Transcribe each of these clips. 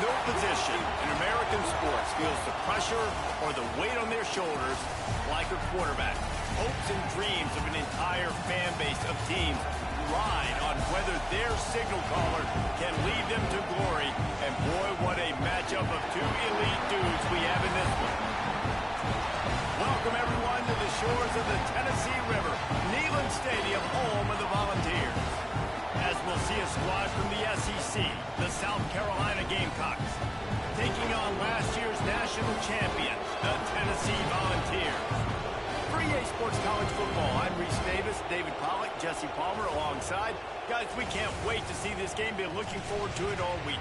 No position in American sports feels the pressure or the weight on their shoulders like a quarterback. Hopes and dreams of an entire fan base of teams ride on whether their signal caller can lead them to glory. And boy, what a matchup of two elite dudes we have in this one. Welcome everyone to the shores of the Tennessee River, Neyland Stadium, home of the Volunteers. As we'll see a squad from the SEC, the South Carolina Gamecocks, taking on last year's national champions, the Tennessee Volunteers. For EA Sports College Football, I'm Reese Davis, David Pollack, Jesse Palmer alongside. Guys, we can't wait to see this game. Been looking forward to it all week.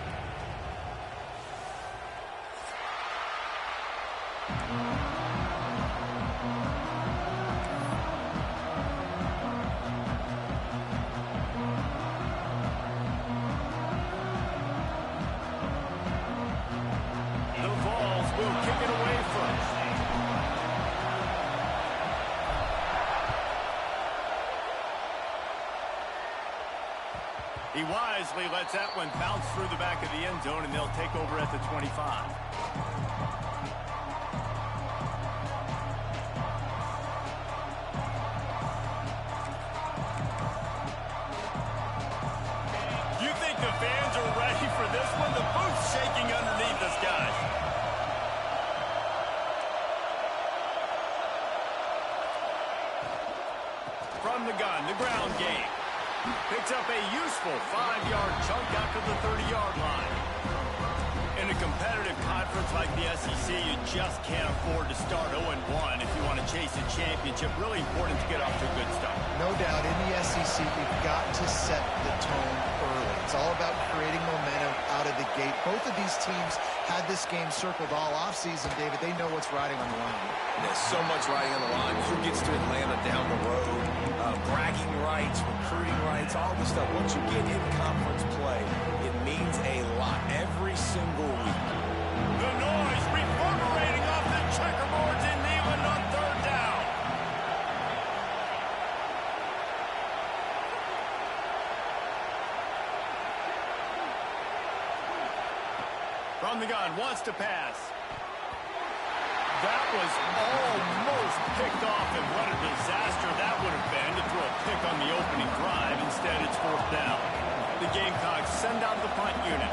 He wisely lets that one bounce through the back of the end zone, and they'll take over at the 25. You think the fans are ready for this one? The booth's shaking underneath us, guys. From the gun, the ground game. Picks up a useful 5-yard chunk after the 30-yard line. In a competitive conference like the SEC, you just can't afford to start 0-1 if you want to chase a championship. Really important to get off to a good start. No doubt, in the SEC, you've got to set the tone early. It's all about creating momentum out of the gate. Both of these teams had this game circled all offseason, David. They know what's riding on the line. There's so much riding on the line. Who gets to Atlanta down the road? Bragging rights, recruiting rights, all this stuff. Once you get in conference play, it means a lot every single week. The noise reverberating off the checkerboards in Neyland on third down. From the gun, wants to pass. That was almost picked off, and what a disaster that would have been to throw a pick on the opening drive. Instead, it's fourth down. The Gamecocks send out the punt unit,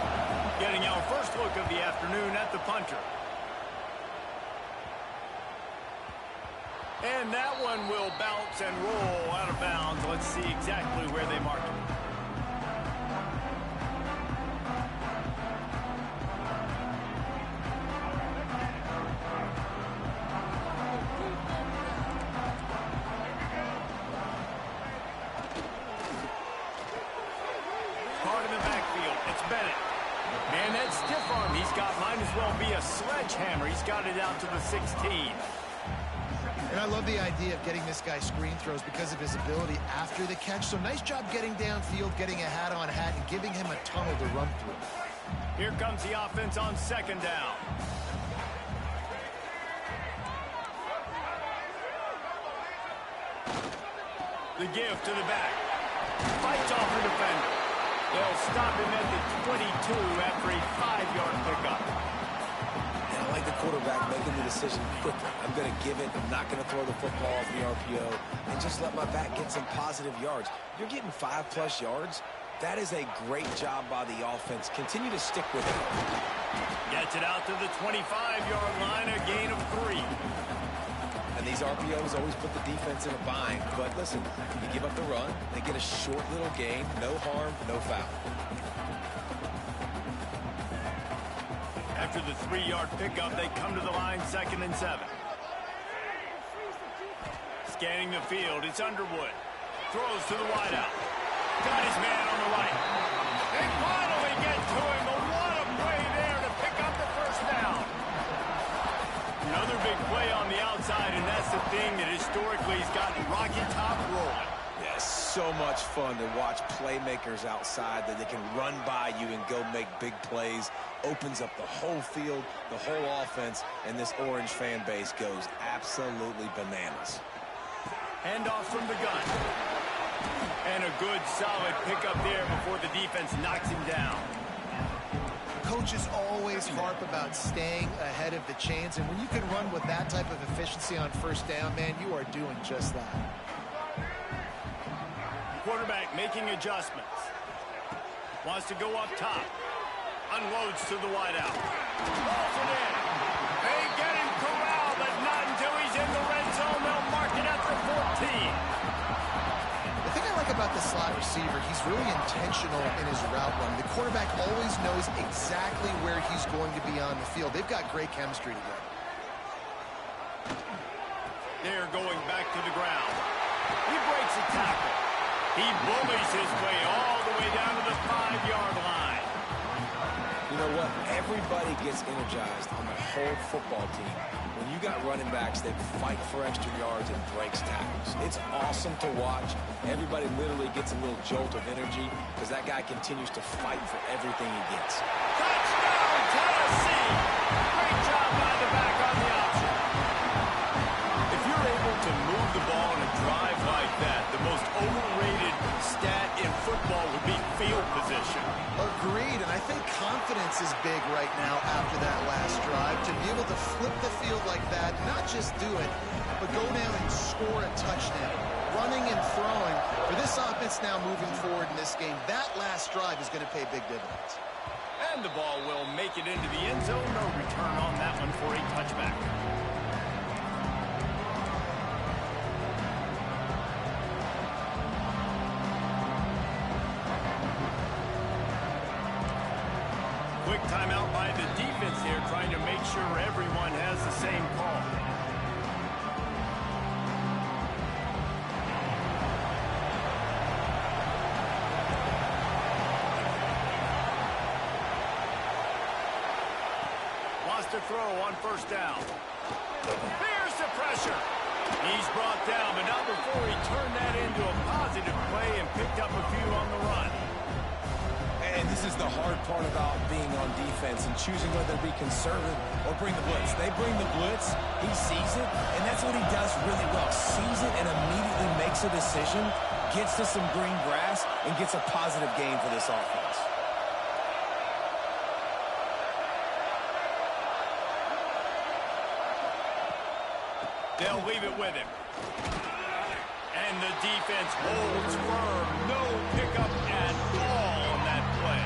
getting our first look of the afternoon at the punter. And that one will bounce and roll out of bounds. Let's see exactly where they mark it. Man, that stiff arm he's got might as well be a sledgehammer. He's got it out to the 16. And I love the idea of getting this guy screen throws because of his ability after the catch. So nice job getting downfield, getting a hat-on-hat, and giving him a tunnel to run through. Here comes the offense on second down. The give to the back. Fights off the defender. They'll stop him at the 22 after a 5-yard pickup. And I like the quarterback making the decision quickly. I'm going to give it. I'm not going to throw the football off the RPO and just let my back get some positive yards. You're getting 5+ yards. That is a great job by the offense. Continue to stick with it. Gets it out to the 25-yard line, a gain of 3. And these RPOs always put the defense in a bind. But listen, you give up the run, they get a short little gain, no harm, no foul. After the 3-yard pickup, they come to the line, 2nd and 7. Scanning the field, it's Underwood. Throws to the wideout. Got his man on the right. They finally get to him, but what a play there to pick up the first down. Another big play on the outside, and that's the thing that historically has gotten Rocky Top rolling. Yeah, so much fun to watch playmakers outside that they can run by you and go make big plays. Opens up the whole field, the whole offense, and this Orange fan base goes absolutely bananas. Handoff from the gun. And a good, solid pickup there before the defense knocks him down. coaches always harp about staying ahead of the chains, and when you can run with that type of efficiency on first down, man, you are doing just that. Quarterback making adjustments. Wants to go up top. Unloads to the wideout. Rolls it in. They get him corralled, but not until he's in the red zone. They'll mark it at the 14. The thing I like about the slot receiver, he's really intentional in his route run. The quarterback always knows exactly where he's going to be on the field. They've got great chemistry together. They're going back to the ground. He breaks a tackle. He bullies his way all the way down to the 5-yard line. You know what? Everybody gets energized on the whole football team. When you got running backs that fight for extra yards and breaks tackles, it's awesome to watch. Everybody literally gets a little jolt of energy because that guy continues to fight for everything he gets. Touchdown, Tennessee! Great job by the back on the option. If you're able to move the ball in a drive like that, the most overrated stat in football would be field position. Agreed, and I think confidence is big right now after that last drive. To be able to flip the field like that, not just do it, but go down and score a touchdown. Running and throwing, for this offense now moving forward in this game, that last drive is going to pay big dividends. And the ball will make it into the end zone. No return on that one for a touchback. Quick timeout by the defense here, trying to make sure everyone has the same call. Wants to throw on first down. Here's the pressure. He's brought down, but not before he turned that into a positive play and picked up a few on the run. And this is the hard part about being on defense and choosing whether to be conservative or bring the blitz. They bring the blitz, he sees it, and that's what he does really well. Sees it and immediately makes a decision, gets to some green grass, and gets a positive gain for this offense. They'll leave it with him. And the defense holds firm. No pickup at all on that play.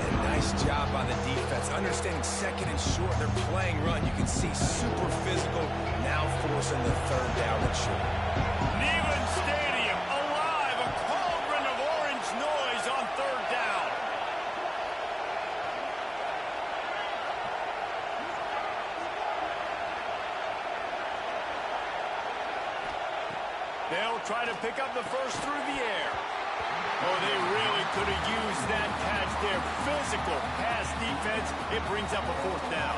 And nice job by the defense. Understanding second and short, they're playing run. You can see super physical, now forcing the third down and short. Neyland Stadium alive. A cauldron of orange noise on third down. They'll try to pick up the first through the air. Oh, they really could have used that catch there. Physical pass defense. It brings up a fourth down.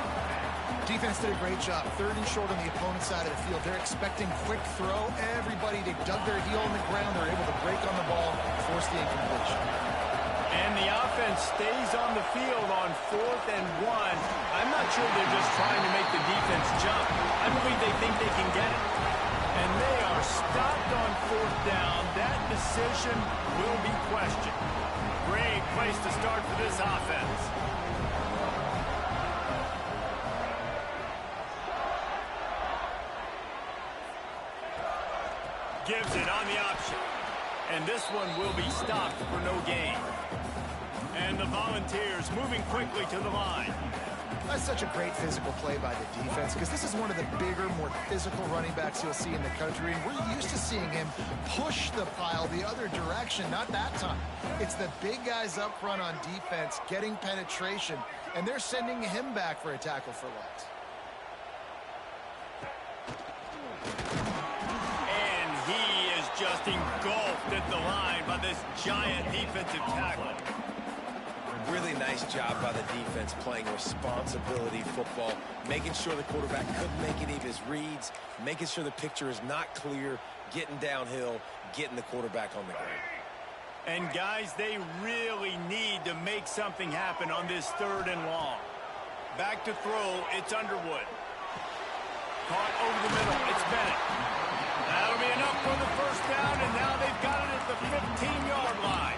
Defense did a great job. Third and short on the opponent's side of the field. They're expecting quick throw. Everybody, they dug their heel in the ground. They're able to break on the ball, force the incompletion. And the offense stays on the field on 4th and 1. I'm not sure they're just trying to make the defense jump. I believe they think they can get it. And they are stopped on 4th down. That decision will be questioned. Great place to start for this offense. Gives it on the option. And this one will be stopped for no gain. And the Volunteers moving quickly to the line. That's such a great physical play by the defense because this is one of the bigger, more physical running backs you'll see in the country. And we're used to seeing him push the pile the other direction. Not that time. It's the big guys up front on defense getting penetration, and they're sending him back for a tackle for loss. And he is just engulfed at the line by this giant defensive tackle. Really nice job by the defense playing responsibility football, making sure the quarterback couldn't make any of his reads, making sure the picture is not clear, getting downhill, getting the quarterback on the ground. And guys, they really need to make something happen on this 3rd and long. Back to throw, it's Underwood. Caught over the middle, it's Bennett. That'll be enough for the first down, and now they've got it at the 15-yard line.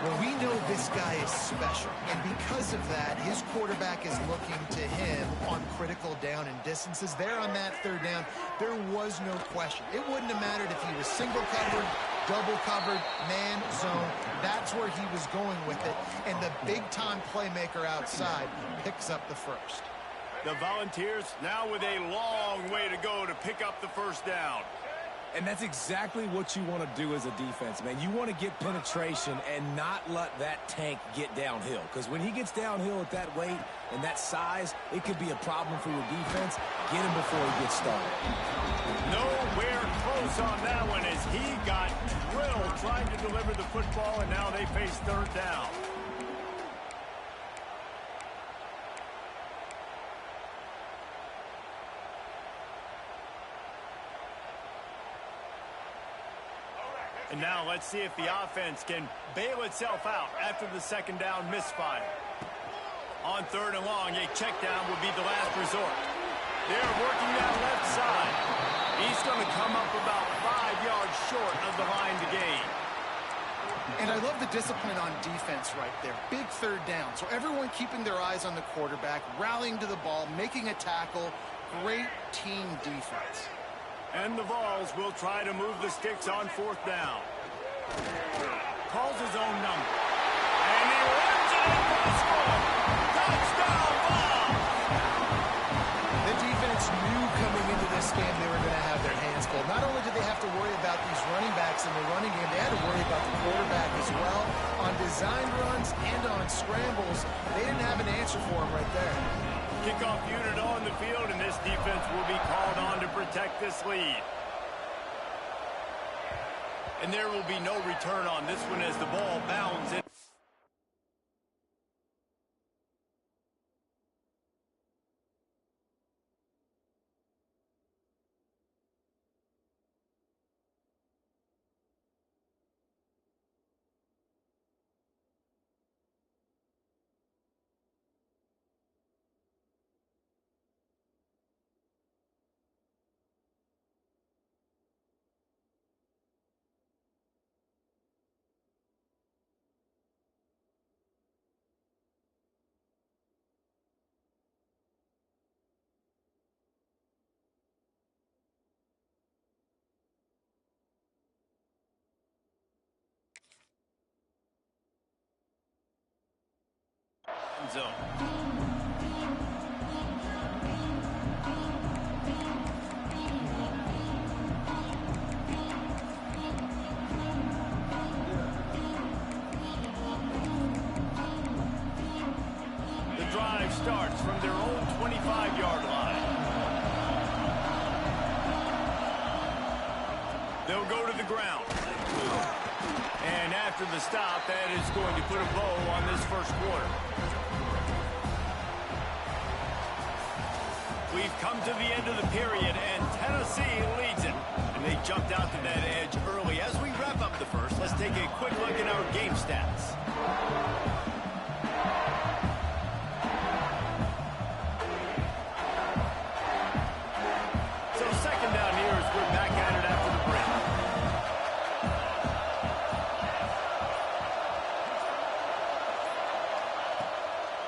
Well, we know this guy is special, and because of that, his quarterback is looking to him on critical down and distances. There on that third down, there was no question. It wouldn't have mattered if he was single covered, double covered, man, zone. That's where he was going with it, and the big-time playmaker outside picks up the first. The Volunteers now with a long way to go to pick up the first down. And that's exactly what you want to do as a defense, man. You want to get penetration and not let that tank get downhill. Because when he gets downhill at that weight and that size, it could be a problem for your defense. Get him before he gets started. Nowhere close on that one as he got drilled trying to deliver the football, and now they face third down. And now let's see if the offense can bail itself out after the second down misfire. On third and long, a check down would be the last resort. They're working that left side. He's going to come up about 5 yards short of the line to gain. And I love the discipline on defense right there. Big third down. So everyone keeping their eyes on the quarterback, rallying to the ball, making a tackle. Great team defense. And the Vols will try to move the sticks on fourth down. Calls his own number. And he runs it in for the score. Touchdown, Vols! The defense knew coming into this game they were going to have their hands full. Not only did they have to worry about these running backs in the running game, they had to worry about the quarterback as well. On design runs and on scrambles, they didn't have an answer for him right there. Kickoff unit on the field, and this defense will be called on to protect this lead. And there will be no return on this one as the ball bounds in. Zone. The drive starts from their own 25-yard line. They'll go to the ground. And after the stop, that is going to put a bow on this first quarter. We've come to the end of the period, and Tennessee leads it. And they jumped out to that edge early. As we wrap up the first, let's take a quick look at our game stats. So second down here as we're back at it after the break.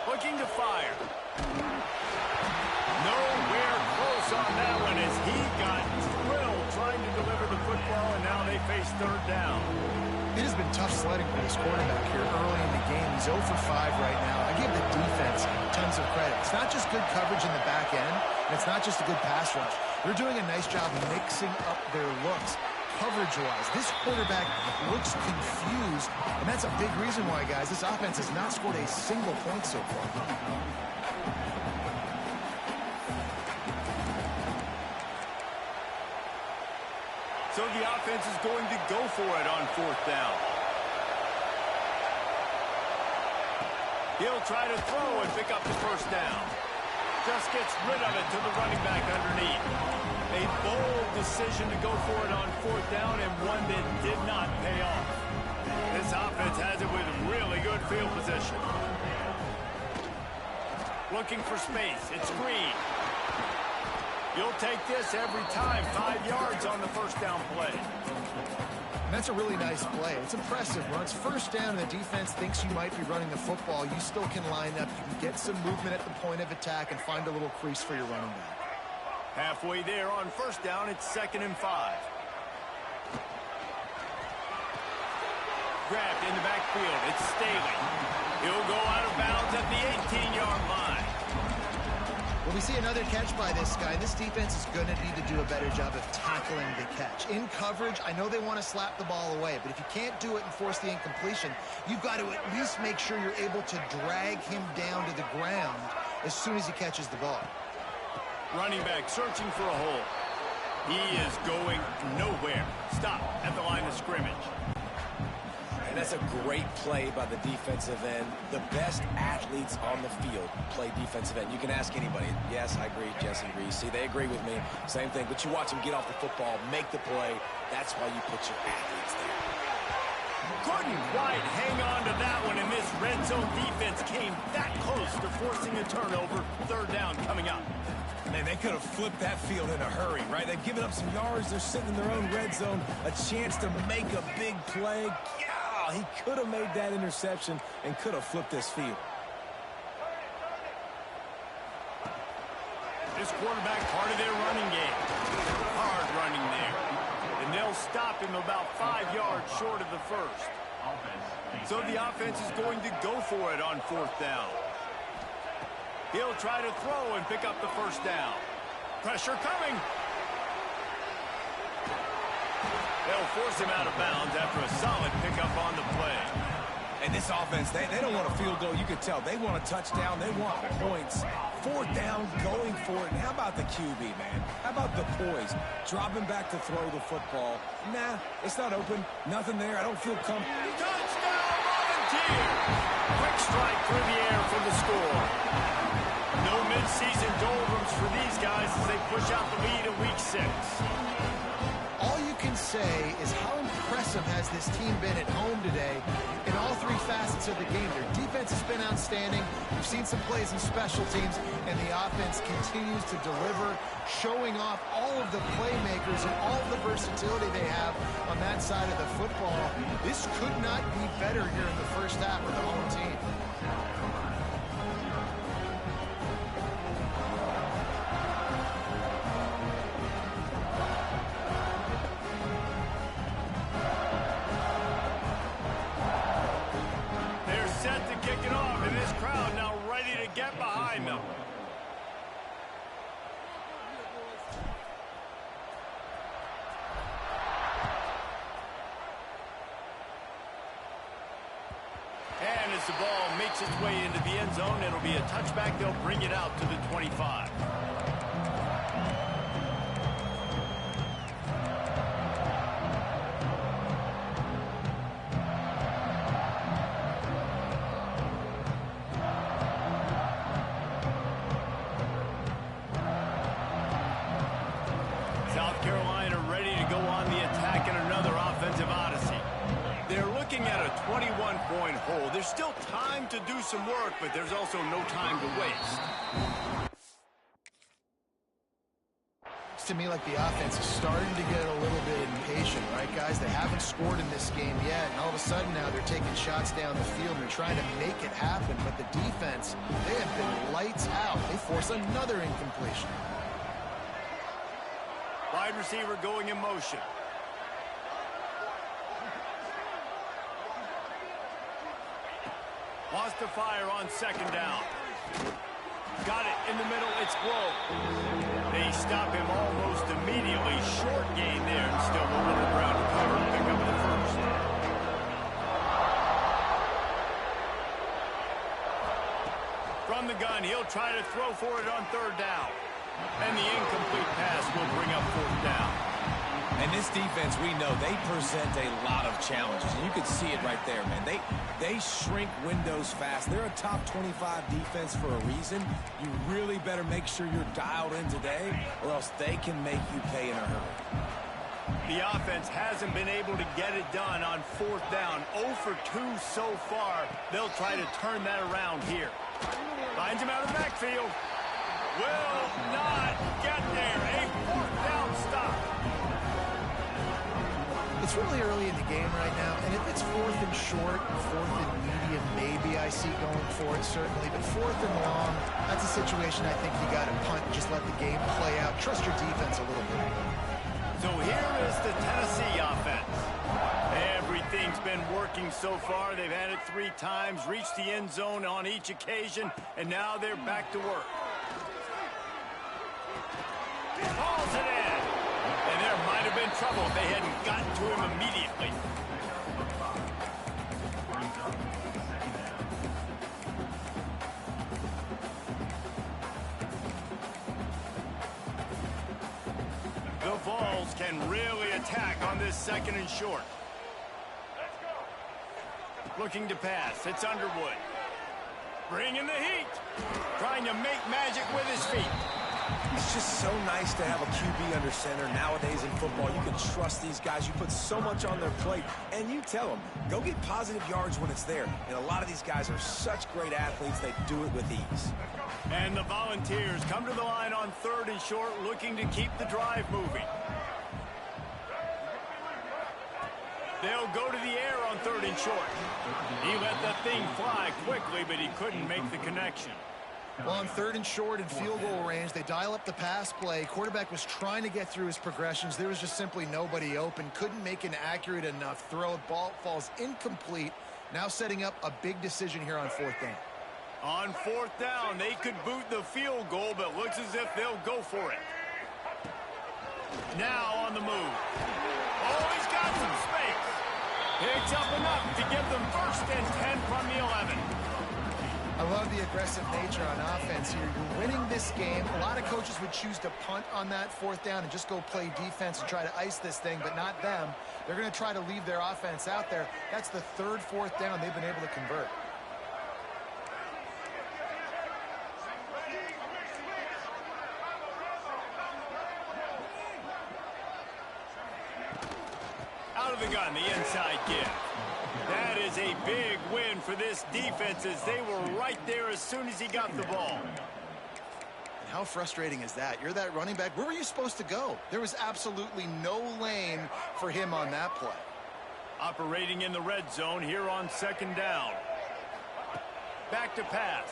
Looking to fire. Nowhere close on that one as he got drilled trying to deliver the football, and now they face third down. It has been tough sledding for this quarterback here early in the game. He's 0 for 5 right now. I give the defense tons of credit. It's not just good coverage in the back end, and it's not just a good pass rush. They're doing a nice job mixing up their looks coverage-wise. This quarterback looks confused, and that's a big reason why, guys, this offense has not scored a single point so far. So the offense is going to go for it on fourth down. He'll try to throw and pick up the first down. Just gets rid of it to the running back underneath. A bold decision to go for it on fourth down, and one that did not pay off. This offense has it with really good field position. Looking for space. It's Green. You'll take this every time. 5 yards on the first down play. That's a really nice play. It's impressive. When it's first down and the defense thinks you might be running the football, you still can line up. You can get some movement at the point of attack and find a little crease for your running back. Halfway there on first down, it's 2nd and 5. Grabbed in the backfield. It's Staley. He'll go out of bounds at the 18-yard line. When we see another catch by this guy, this defense is going to need to do a better job of tackling the catch. In coverage, I know they want to slap the ball away, but if you can't do it and force the incompletion, you've got to at least make sure you're able to drag him down to the ground as soon as he catches the ball. Running back searching for a hole. He is going nowhere. Stop at the line of scrimmage. And that's a great play by the defensive end. The best athletes on the field play defensive end. You can ask anybody. Yes, I agree, Jesse Reese. See, they agree with me. Same thing. But you watch them get off the football, make the play. That's why you put your athletes there. Couldn't quite hang on to that one, and this red zone defense came that close to forcing a turnover. 3rd down coming up. Man, they could have flipped that field in a hurry, right? They've given up some yards. They're sitting in their own red zone. A chance to make a big play. Yeah, he could have made that interception and could have flipped this field. This quarterback, part of their running game. Hard running there. And they'll stop him about 5 yards short of the first. So the offense is going to go for it on 4th down. He'll try to throw and pick up the first down. Pressure coming. They'll force him out of bounds after a solid pickup on the play. And this offense, they don't want a field goal. You can tell they want a touchdown. They want points. 4th down, going for it. And how about the QB, man? How about the poise? Dropping back to throw the football. Nah, it's not open. Nothing there. I don't feel comfortable. Touchdown, Volunteer! Quick strike through the air for the score. No midseason doldrums for these guys as they push out the lead in Week 6. All you can say is how impressive has this team been at home today in all 3 facets of the game. Their defense has been outstanding. We've seen some plays in special teams, and the offense continues to deliver, showing off all of the playmakers and all of the versatility they have on that side of the football. This could not be better here in the first half of the home team. Get behind them. And as the ball makes its way into the end zone, it'll be a touchback. They'll bring it out to the 25. South Carolina ready to go on the attack in another offensive odyssey. They're looking at a 21-point hole. There's still time to do some work, but there's also no time to waste. Looks to me like the offense is starting to get a little bit impatient, right, guys? They haven't scored in this game yet, and all of a sudden now they're taking shots down the field. They're trying to make it happen, but the defense, they have been lights out. They force another incompletion. Wide receiver going in motion. Wants to fire on 2nd down. Got it in the middle. It's Glow. They stop him almost immediately. Short gain there and still over the ground to cover and pick up the first. From the gun, he'll try to throw for it on 3rd down. And the incomplete pass will bring up 4th down. And this defense, we know, they present a lot of challenges. And you can see it right there, man. They shrink windows fast. They're a top 25 defense for a reason. You really better make sure you're dialed in today, or else they can make you pay in a hurry. The offense hasn't been able to get it done on 4th down. 0 for 2 so far. They'll try to turn that around here. Finds him out of the backfield. Will not get there. A 4th down stop. It's really early in the game right now, and if it's 4th and short, 4th and medium, maybe I see going for it, certainly. But 4th and long, that's a situation I think you got to punt and just let the game play out. Trust your defense a little bit. So here is the Tennessee offense. Everything's been working so far. They've had it 3 times, reached the end zone on each occasion, and now they're back to work. Calls it in. And there might have been trouble if they hadn't gotten to him immediately. The Vols can really attack on this 2nd and short. Looking to pass. It's Underwood. Bringing the heat. Trying to make magic with his feet. It's just so nice to have a QB under center. Nowadays in football, you can trust these guys. You put so much on their plate, and you tell them, go get positive yards when it's there. And a lot of these guys are such great athletes, they do it with ease. And the Volunteers come to the line on 3rd and short, looking to keep the drive moving. They'll go to the air on 3rd and short. He let that thing fly quickly, but he couldn't make the connection. Well, on 3rd and short and field goal range, they dial up the pass play. Quarterback was trying to get through his progressions. There was just simply nobody open. Couldn't make an accurate enough throw. Ball falls incomplete. Now setting up a big decision here on 4th down. On 4th down, they could boot the field goal, but looks as if they'll go for it. Now on the move. Oh, he's got some space. Picks up enough to give them 1st and 10 from the 11. I love the aggressive nature on offense here. You're winning this game. A lot of coaches would choose to punt on that 4th down and just go play defense and try to ice this thing, but not them. They're going to try to leave their offense out there. That's the 3rd, 4th down they've been able to convert. Out of the gun, the inside give. That is a big win for this defense as they were right there as soon as he got the ball. And how frustrating is that? You're that running back. Where were you supposed to go? There was absolutely no lane for him on that play. Operating in the red zone here on 2nd down. Back to pass.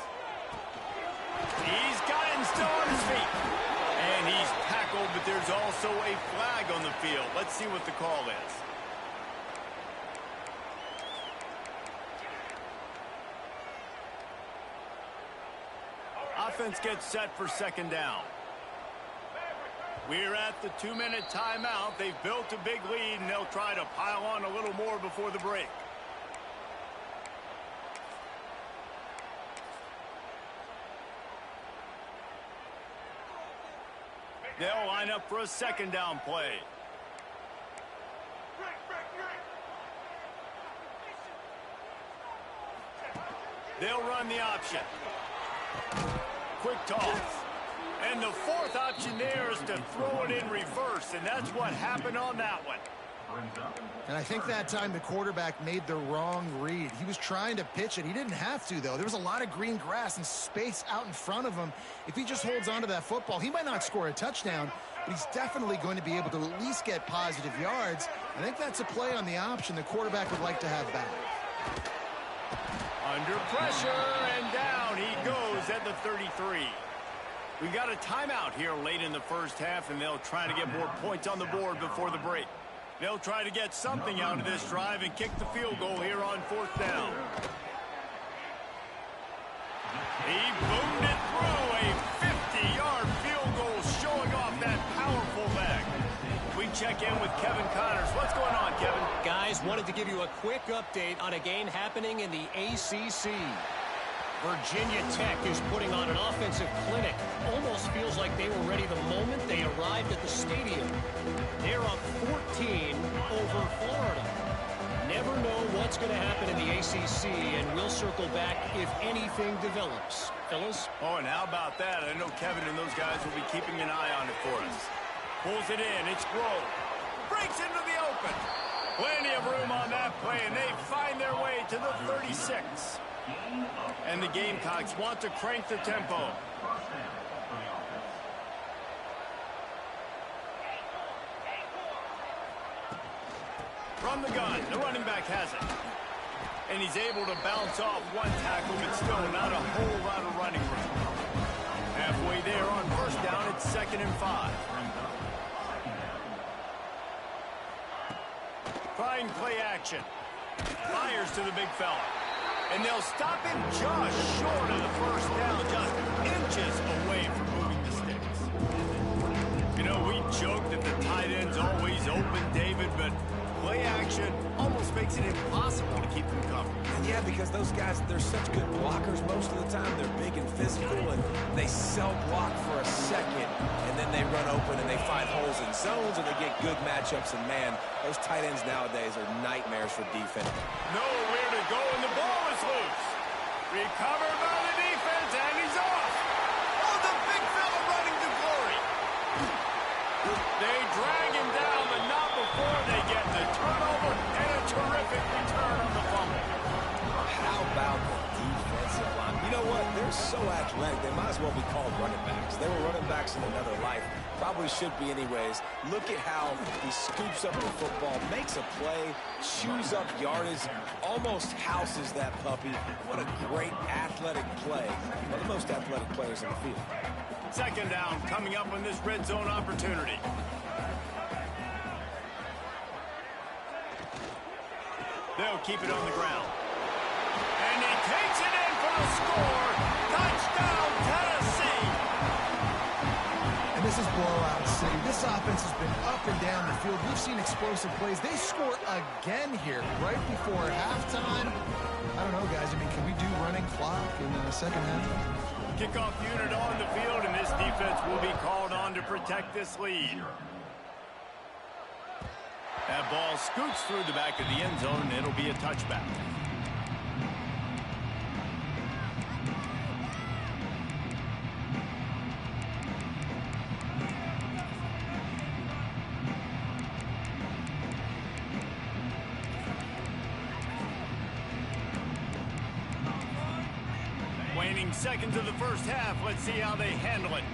He's got it and still on his feet. And he's tackled, but there's also a flag on the field. Let's see what the call is. Offense gets set for 2nd down. We're at the 2-minute timeout. They've built a big lead, and they'll try to pile on a little more before the break. They'll line up for a 2nd down play. They'll run the option. Quick toss. And the 4th option there is to throw it in reverse, and that's what happened on that one. And I think that time the quarterback made the wrong read. He was trying to pitch it. He didn't have to, though. There was a lot of green grass and space out in front of him. If he just holds on to that football, he might not score a touchdown, but he's definitely going to be able to at least get positive yards. I think that's a play on the option the quarterback would like to have back. Under pressure, and down he goes at the 33. We got a timeout here late in the 1st half, and they'll try to get more points on the board before the break. They'll try to get something out of this drive and kick the field goal here on 4th down. He boomed it through, a 50-yard field goal showing off that powerful leg. We check in with Kevin Connors. What's going on, Kevin? Guys, wanted to give you a quick update on a game happening in the ACC. Virginia Tech is putting on an offensive clinic. Almost feels like they were ready the moment they arrived at the stadium. They're up 14 over Florida. Never know what's going to happen in the ACC, and we'll circle back if anything develops. Fellas? Oh, and how about that? I know Kevin and those guys will be keeping an eye on it for us. Pulls it in. It's Grove. Breaks into the open. Plenty of room on that play, and they find their way to the 36. And the Gamecocks want to crank the tempo. From the gun, the running back has it. And he's able to bounce off one tackle, but still not a whole lot of running room. Halfway there on first down, it's 2nd and 5. Trying play action. Fires to the big fella. And they'll stop him just short of the first down, just inches away from moving the sticks. You know, we joke that the tight end's always open, David, but play action almost makes it impossible to keep them covered. And yeah, because those guys, they're such good blockers most of the time. They're big and physical, and they block for a second, and then they run open and they find holes in zones, and they get good matchups. And, man, those tight ends nowadays are nightmares for defense. Nowhere to go, and the ball is loose. Recovered by the defense, and he's off. Oh, the big fella running to glory. They drag him down, but not before they get the turnover and a terrific return on the fumble. How about the defensive line? You know what? They're so athletic, they might as well be called running backs. They were running backs in another life. Probably should be anyways. Look at how he scoops up the football, makes a play, chews up yardage, almost houses that puppy. What a great athletic play. One of the most athletic players on the field. 2nd down coming up on this red zone opportunity. They'll keep it on the ground. And he takes it in for the score. Touchdown, Tennessee. And this is blowout city. This offense has been up and down the field. We've seen explosive plays. They score again here right before halftime. I don't know, guys. I mean, can we do running clock in the second half? Kickoff unit on the field, and this defense will be called on to protect this lead. That ball scoots through the back of the end zone, and it'll be a touchback. Waning seconds of the first half. Let's see how they handle it.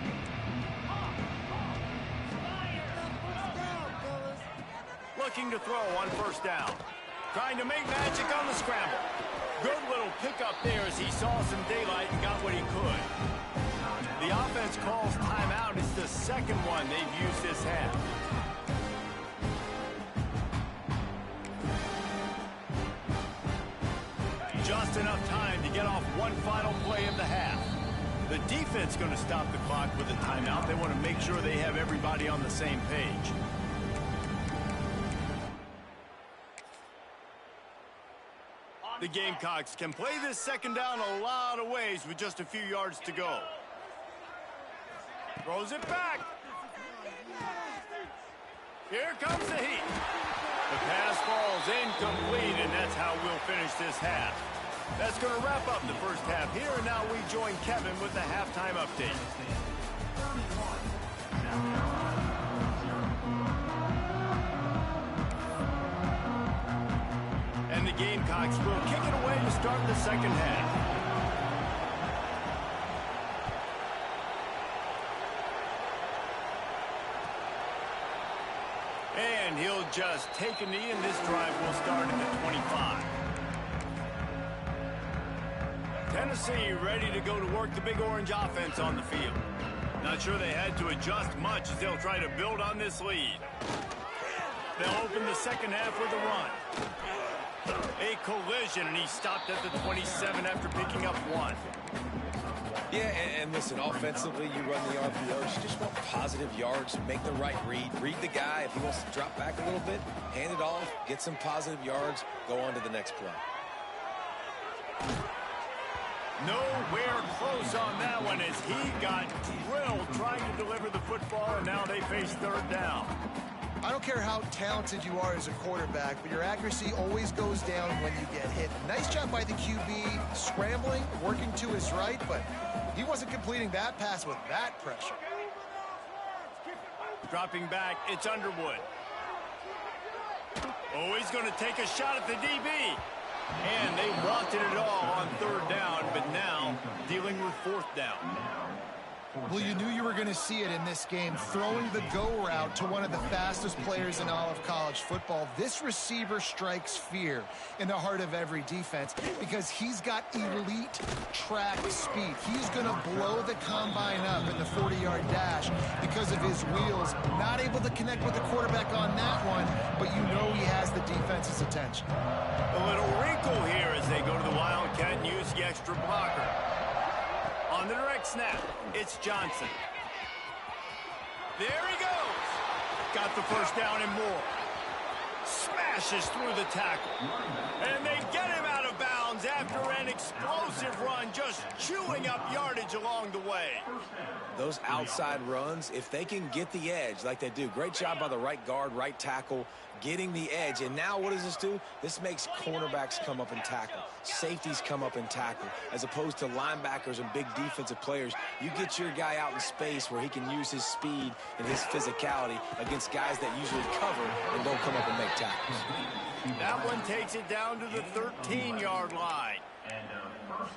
Looking to throw on first down. Trying to make magic on the scramble. Good little pickup there as he saw some daylight and got what he could. The offense calls timeout. It's the second one they've used this half. Just enough time to get off one final play of the half. The defense going to stop the clock with a timeout. They want to make sure they have everybody on the same page. The Gamecocks can play this second down a lot of ways with just a few yards to go. Throws it back. Here comes the heat. The pass falls incomplete, and that's how we'll finish this half. That's going to wrap up the first half here, and now we join Kevin with the halftime update. And the Gamecocks will kick it away to start the second half. And he'll just take a knee, and this drive will start at the 25. Tennessee ready to go to work the Big Orange offense on the field. Not sure they had to adjust much as they'll try to build on this lead. They'll open the second half with a run. A collision, and he stopped at the 27 after picking up one. Yeah, and listen, offensively, you run the RPOs. You just want positive yards, make the right read. Read the guy. If he wants to drop back a little bit, hand it off, get some positive yards, go on to the next play. Nowhere close on that one as he got drilled trying to deliver the football, and now they face third down. I don't care how talented you are as a quarterback, but your accuracy always goes down when you get hit. Nice job by the QB, scrambling, working to his right, but he wasn't completing that pass with that pressure. Dropping back, it's Underwood. Oh, he's going to take a shot at the DB. And they wanted it all on third down, but now dealing with fourth down. Well, you knew you were going to see it in this game, throwing the go route to one of the fastest players in all of college football. This receiver strikes fear in the heart of every defense because he's got elite track speed. He's going to blow the combine up in the 40-yard dash because of his wheels. Not able to connect with the quarterback on that one, but you know he has the defense's attention. A little wrinkle here as they go to the Wildcat and use the extra blocker. On the direct snap, it's Johnson. There he goes. Got the first down and more. Smashes through the tackle. And they get him out of bounds after an explosive run, just chewing up yardage along the way. Those outside runs, if they can get the edge like they do, great job by the right guard, right tackle, getting the edge. And now what does this do? This makes cornerbacks come up and tackle. Safeties come up and tackle. As opposed to linebackers and big defensive players, you get your guy out in space where he can use his speed and his physicality against guys that usually cover and don't come up and make tackles. That one takes it down to the 13-yard line.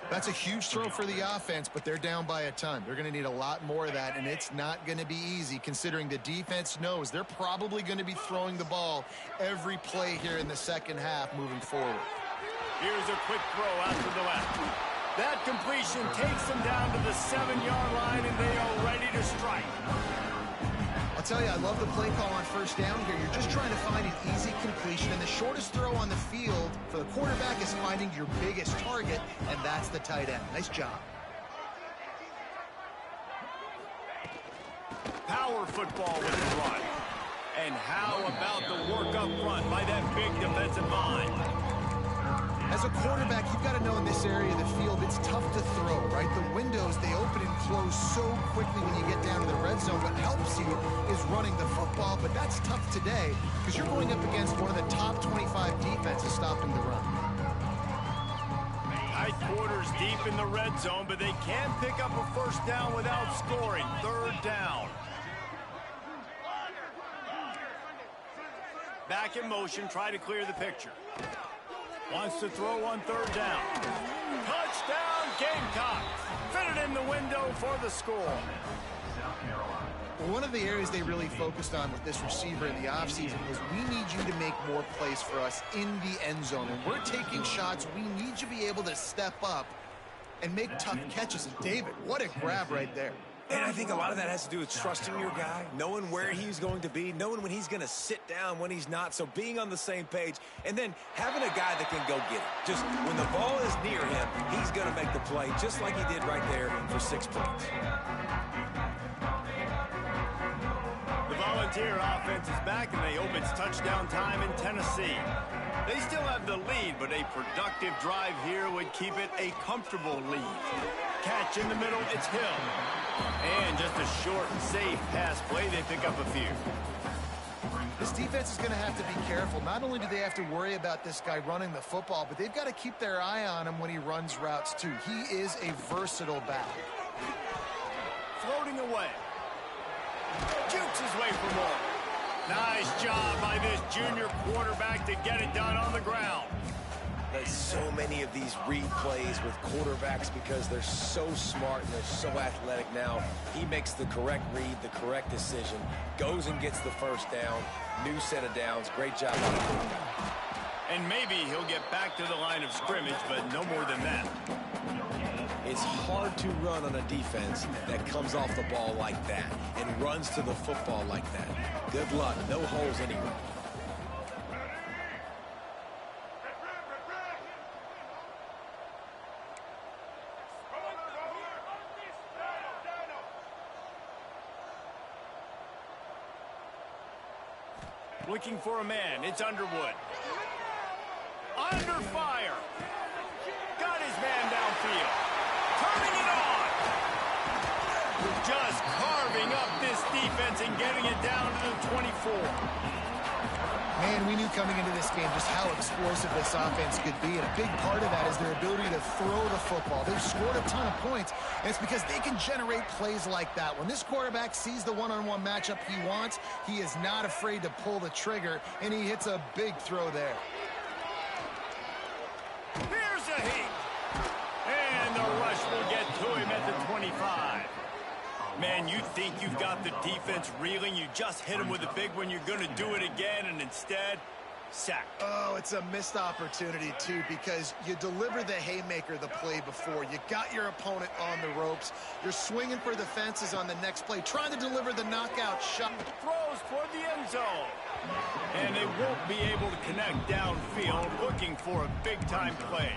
That's a huge throw for the offense, but they're down by a ton. They're going to need a lot more of that, and it's not going to be easy considering the defense knows they're probably going to be throwing the ball every play here in the second half moving forward. Here's a quick throw out to the left. That completion takes them down to the 7-yard line, and they are ready to strike. I'll tell you, I love the play call on first down here. You're just trying to find an easy completion, and the shortest throw on the field for the quarterback is finding your biggest target, and that's the tight end. Nice job. Power football with the run. And how about the work up front by that big defensive line? As a quarterback, you've got to know in this area of the field, it's tough to throw, right? The windows, they open and close so quickly when you get down to the red zone. What helps you is running the football, but that's tough today because you're going up against one of the top 25 defenses stopping the run. Tight quarters deep in the red zone, but they can pick up a first down without scoring. Third down. Back in motion, try to clear the picture. Wants to throw on third down. Touchdown, Gamecocks. Fit it in the window for the score. Well, one of the areas they really focused on with this receiver in the offseason was we need you to make more plays for us in the end zone. And we're taking shots. We need you to be able to step up and make tough catches. And David, what a grab right there. And I think a lot of that has to do with trusting your guy, knowing where he's going to be, knowing when he's going to sit down, when he's not. So being on the same page, and then having a guy that can go get it. Just when the ball is near him, he's going to make the play, just like he did right there for 6 points. The Volunteer offense is back, and they hope it's touchdown time in Tennessee. They still have the lead, but a productive drive here would keep it a comfortable lead. Catch in the middle, it's Hill. And just a short and safe pass play, they pick up a few. This defense is going to have to be careful. Not only do they have to worry about this guy running the football, but they've got to keep their eye on him when he runs routes too. He is a versatile back. Floating away. Jukes his way for more. Nice job by this junior quarterback to get it done on the ground. There's so many of these read plays with quarterbacks because they're so smart and they're so athletic now. He makes the correct read, the correct decision, goes and gets the first down, new set of downs. Great job on the quarterback. And maybe he'll get back to the line of scrimmage, but no more than that. It's hard to run on a defense that comes off the ball like that and runs to the football like that. Good luck. No holes anywhere. Looking for a man. It's Underwood. Under fire. Got his man downfield. Turning it on. Just carving up this defense and getting it down to the 24. Man, we knew coming into this game just how explosive this offense could be, and a big part of that is their ability to throw the football. They've scored a ton of points, and it's because they can generate plays like that. When this quarterback sees the one-on-one matchup he wants, he is not afraid to pull the trigger, and he hits a big throw there. Here's a heat. And the rush will get to him at the 25. Man, you think you've got the defense reeling. You just hit them with a big one. You're going to do it again, and instead, sack. Oh, it's a missed opportunity, too, because you deliver the haymaker the play before. You got your opponent on the ropes. You're swinging for the fences on the next play, trying to deliver the knockout shot. Throws toward the end zone. And they won't be able to connect downfield, looking for a big-time play.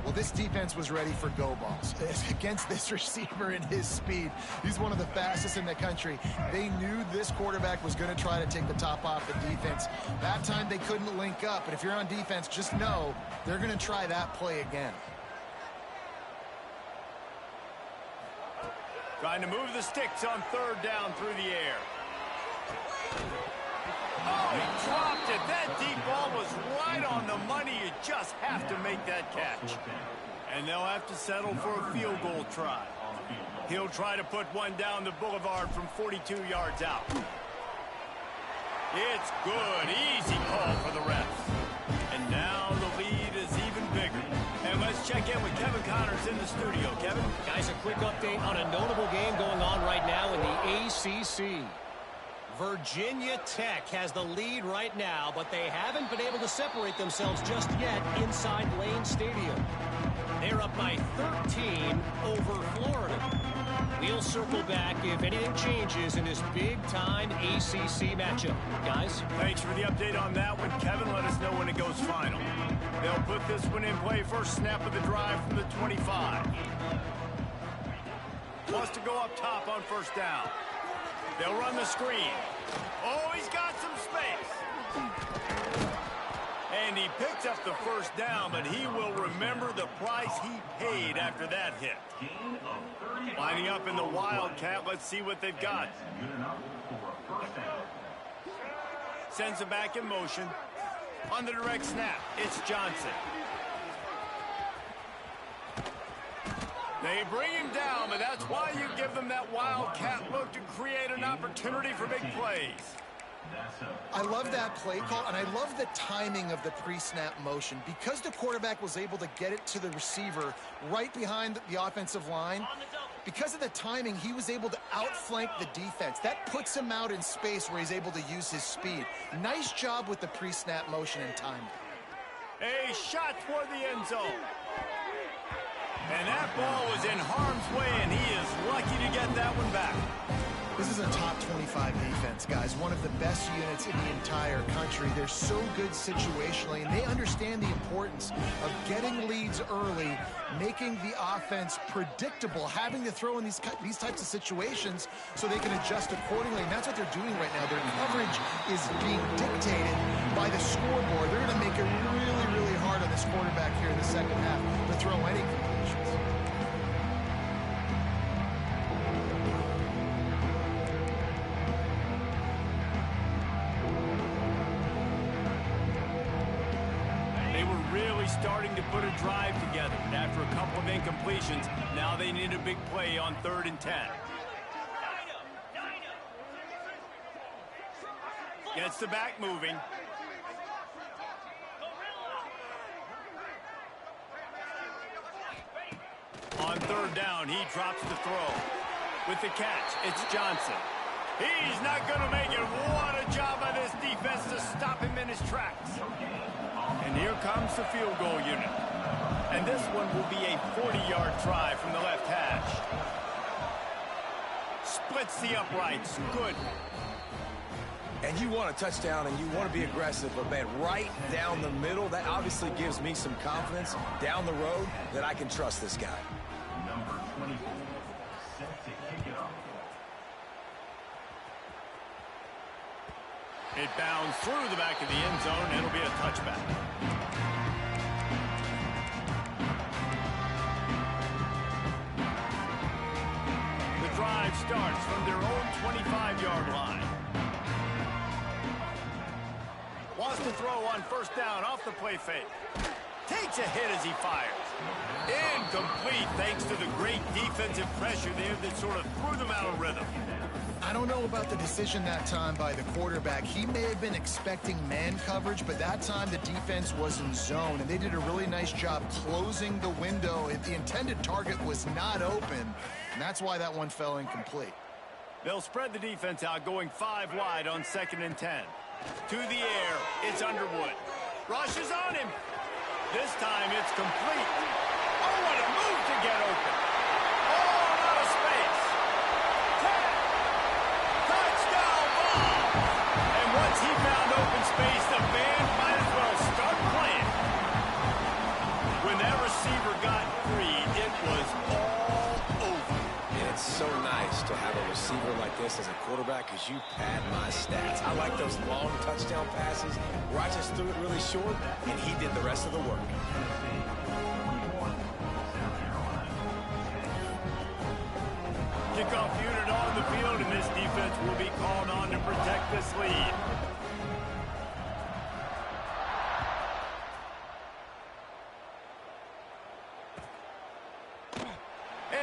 Well, this defense was ready for go balls against this receiver and his speed. He's one of the fastest in the country. They knew this quarterback was going to try to take the top off the defense. That time they couldn't link up, but if you're on defense, just know they're going to try that play again. Trying to move the sticks on third down through the air. Oh, he dropped it. That deep ball was right on the money. You just have to make that catch. And they'll have to settle for a field goal try. He'll try to put one down the boulevard from 42 yards out. It's good. Easy call for the refs. And now the lead is even bigger. And let's check in with Kevin Connors in the studio. Kevin? Guys, a quick update on a notable game going on right now in the ACC. Virginia Tech has the lead right now, but they haven't been able to separate themselves just yet inside Lane Stadium. They're up by 13 over Florida. We'll circle back if anything changes in this big-time ACC matchup. Guys? Thanks for the update on that one, Kevin. Let us know when it goes final. They'll put this one in play first snap of the drive from the 25. Wants to go up top on first down. They'll run the screen. Oh, he's got some space. And he picked up the first down, but he will remember the price he paid after that hit. Lining up in the Wildcat. Let's see what they've got. Sends it back in motion. On the direct snap, it's Johnson. They bring him down, but that's why you give them that wildcat look to create an opportunity for big plays. I love that play call, and I love the timing of the pre-snap motion. Because the quarterback was able to get it to the receiver right behind the offensive line, because of the timing, he was able to outflank the defense. That puts him out in space where he's able to use his speed. Nice job with the pre-snap motion and timing. A shot toward the end zone. And that ball was in harm's way, and he is lucky to get that one back. This is a top 25 defense, guys. One of the best units in the entire country. They're so good situationally, and they understand the importance of getting leads early, making the offense predictable, having to throw in these types of situations so they can adjust accordingly. And that's what they're doing right now. Their coverage is being dictated by the scoreboard. They're going to make it really, really hard on this quarterback here in the second half to throw any completions. Starting to put a drive together. And after a couple of incompletions, now they need a big play on 3rd and 10. Gets the back moving. On 3rd down, he drops the throw. With the catch, it's Johnson. He's not going to make it. What a job by this defense to stop him in his tracks. And here comes the field goal unit. And this one will be a 40-yard try from the left hash. Splits the uprights. Good. And you want a touchdown and you want to be aggressive, but man, right down the middle, that obviously gives me some confidence down the road that I can trust this guy. Number 24, set to kick it off. It bounds through the back of the end zone. It'll be a touchback. The drive starts from their own 25-yard line. Wants to throw on first down off the play fake. Takes a hit as he fires. Incomplete thanks to the great defensive pressure there that sort of threw them out of rhythm. I don't know about the decision that time by the quarterback. He may have been expecting man coverage, but that time the defense was in zone, and they did a really nice job closing the window. The intended target was not open, and that's why that one fell incomplete. They'll spread the defense out, going 5 wide on 2nd and 10. To the air, it's Underwood. Rushes on him. This time it's complete. Oh, what a move to get open. All out of space. 10. Touchdown ball. And once he found open space, the band might as well start playing. When that receiver got free, it was all over. And it's so nice to have a receiver like this as a quarterback because you pad my stats. I like those long touchdown passes where I just threw it really short and he did the rest of the work. Kickoff unit on the field, and this defense will be called on to protect this lead.